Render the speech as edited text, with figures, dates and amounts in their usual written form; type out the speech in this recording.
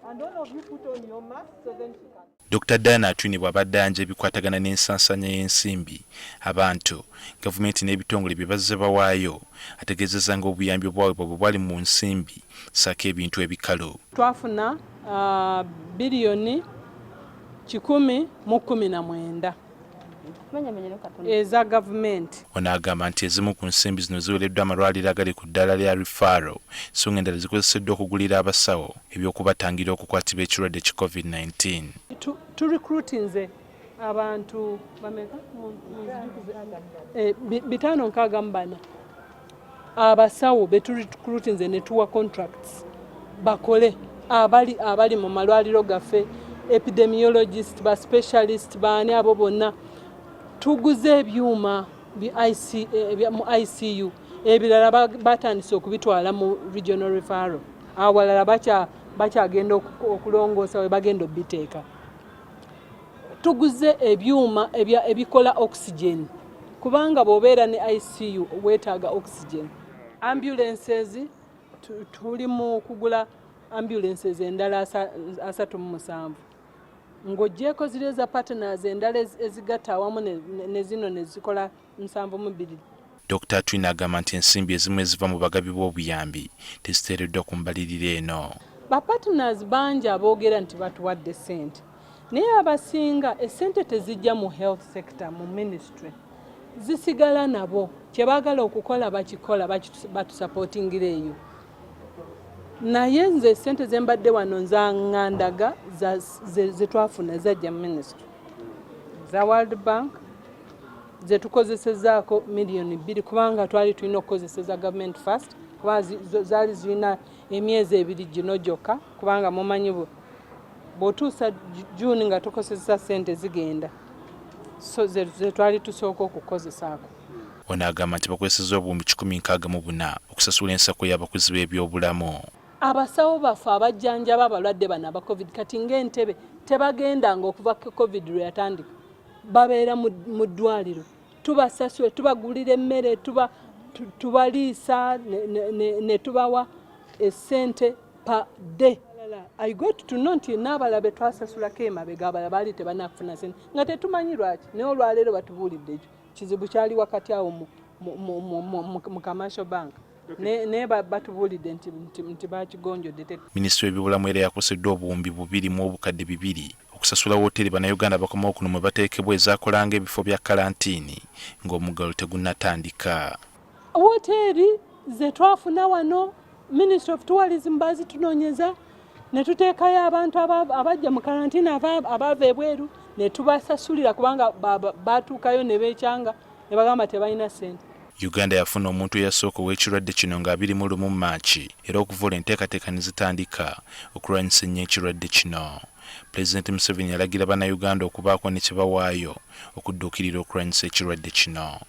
And all of you put on your mask so then she can. Dr Diana Atwine bwabadde ayanja ebikwatagana n'ensaasaanya y'ensimbi abantu gavumenti n'ebitongole bye bazze bawaayo ategeezezza ng'obuyambi obwaweebwa bwe bwali mu nsimbi saako ebintu ebikalu. Twafuna biliyoni 119 eza gavumenti. Ono agamba nti ezimu ku nsimbi zino ziweereddwa amalwaliro agali ku ddaala lya referral so ng'endala zikozeseddwa okugulira abasawo ebyokubatangira okukwatibwa ekirwadde ki COVID-19. Turecruitinze abantu bameka 564 abasawo beturecruitinze ne tuwa contracts bakole abali mu malwaliro gaffe, epidemiologist ba specialist baani abo bonna. Tuguze ebyuma mu ICU ebirala batandise okubitwala mu regional referral, awalala bakyagenda okulongoosa we bagenda obiteeka. Tuguze ebyuma ebikola oxygen kubanga bw'obeera ne ICU weetaaga oxygen. Ambulances tuli mu kugula ambulances endala 37 ng'oggyeko ziri eza partners endala ezigatta awamu ne zino ne zikola 72. Dr Atwine agamba nti ensimbi ezimu eziva mu bagabi b'obuyambi teziteereddwa ku mbalirira eno. Ba partners bangi aboogera nti batuwadde ssente naye abasinga essente tezijja mu health sector mu ministry, zisigala nabo kye baagala okukola bakikola batusupportingira eyo. Naye nze essente ze mbadde wano nzangandaga ze twafuna zajja mu ministry za World Bank ze tukozesezzaako miliyoni 2 kubanga twali tulina okukozeseza government first kuba zaali zirina emyezi 2 gino gyokka kubanga mumanyi bw'otuusa June nga tukozesa ssente zigenda so ze twali tusooka okukozesaako. Ono agamba nti bakozesezza obuwumbi 164 okusasula ensako y'abakozi b'ebyobulamu. Abasawo baffe abajjanjaba abalwadde bano aba COVID kati ng'entebe tebagendanga okuva COVID lwe yatandika, babeera mu ddwaliro, tubasasula, tubagulira emmere, tubaliisa ne tubawa essente per day. I got to know nti n'abalala be twasasulako emabega abalala baali tebanafuna ssente nga tetumanyi lwaki, naye olwaleero batubuulidde ekyo kizibu kyali wakati awo mu commercial bank. Ne batubulidde nti bakigonjodde. Minisitule y'ebyobulamu era yakoseddwa obuwumbi 2 mu obukadde 2 okusasula wooteeri bannayuganda bakomawo kuno mwe bateekebwa ezaakolanga ebifo bya kalantiini ng'omuggalo tegunnatandika. Wooteeri ze twafuna wano Ministry of Tourism bazitunoonyeza ne tuteekayo abantu abajja mu kalantiini abaava ebweru ne tubasasulira kubanga batuukayo ne beekyanga ne bagamba tebalina ssente. Uganda yafuna omuntu eyasooka ow'ekirwadde kino nga 21 Maachi era okuva enteekateeka ne zitandika okulwanyisa ennyo ekirwadde kino. Pulezidenti Museveni yalagira bannayuganda okubaako ne kye bawaayo okudduukirira okulwanyisa ekirwadde kino.